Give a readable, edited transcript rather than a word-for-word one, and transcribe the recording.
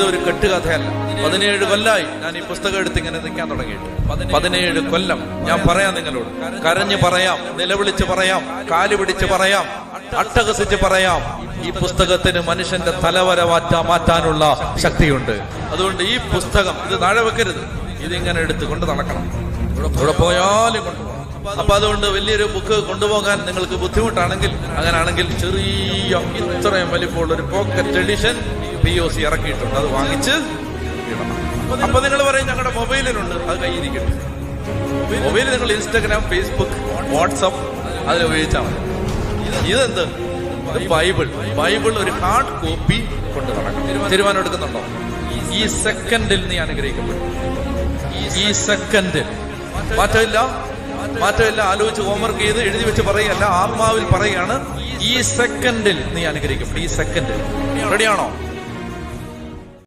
ഇതൊരു കെട്ടുകഥയല്ല. 17 കൊല്ലമായി ഞാൻ ഈ പുസ്തകം എടുത്ത് ഇങ്ങനെ നിൽക്കാൻ തുടങ്ങിയിട്ട്. 17 കൊല്ലം ഞാൻ പറയാം നിങ്ങളോട്, കരഞ്ഞു പറയാം, നിലവിളിച്ച് പറയാം, കാല് പിടിച്ച് പറയാം, അട്ടഹസിച്ച് പറയാം. ഈ പുസ്തകത്തിന് മനുഷ്യന്റെ തലവര മാറ്റാനുള്ള ശക്തിയുണ്ട്. അതുകൊണ്ട് ഈ പുസ്തകം ഇത് താഴെ വെക്കരുത്, ഇതിങ്ങനെ എടുത്ത് കൊണ്ട് നടക്കണം, ഇവിടെ പോയാലും കൊണ്ടുപോകണം. അപ്പൊ അതുകൊണ്ട് വലിയൊരു ബുക്ക് കൊണ്ടുപോകാൻ നിങ്ങൾക്ക് ബുദ്ധിമുട്ടാണെങ്കിൽ, അങ്ങനാണെങ്കിൽ ചെറിയ ഇത്രയും വലിപ്പമുള്ള ഒരു പോക്കറ്റ് എഡിഷൻ POC ഇറക്കിയിട്ടുണ്ട്, അത് വാങ്ങിച്ച് ഇടണം. അപ്പൊ നിങ്ങൾ പറയും ഞങ്ങളുടെ മൊബൈലിലുണ്ട്, അത് കയ്യിരിക്കട്ടെ. മൊബൈലിൽ നിങ്ങൾ ഇൻസ്റ്റാഗ്രാം, ഫേസ്ബുക്ക്, വാട്സപ്പ് അതിൽ ഉപയോഗിച്ചാൽ മതി. ഇതെന്ത്? ബൈബിൾ ഒരു ഹാർഡ് കോപ്പി കൊണ്ട് നടക്കണം. തീരുമാനം എടുക്കുന്നുണ്ടോ? ഈ സെക്കൻഡിൽ നീ അനുഗ്രഹിക്കപ്പെടും. ഈ സെക്കൻഡിൽ മാറ്റമില്ല. ആലോചിച്ച് ഹോംവർക്ക് ചെയ്ത് എഴുതി വെച്ച് പറയുകയല്ല, ആത്മാവിൽ പറയുകയാണ്. ഈ സെക്കൻഡിൽ നീ അനുഗ്രഹിക്കപ്പെടും. ഈ സെക്കൻഡിൽ റെഡിയാണോ?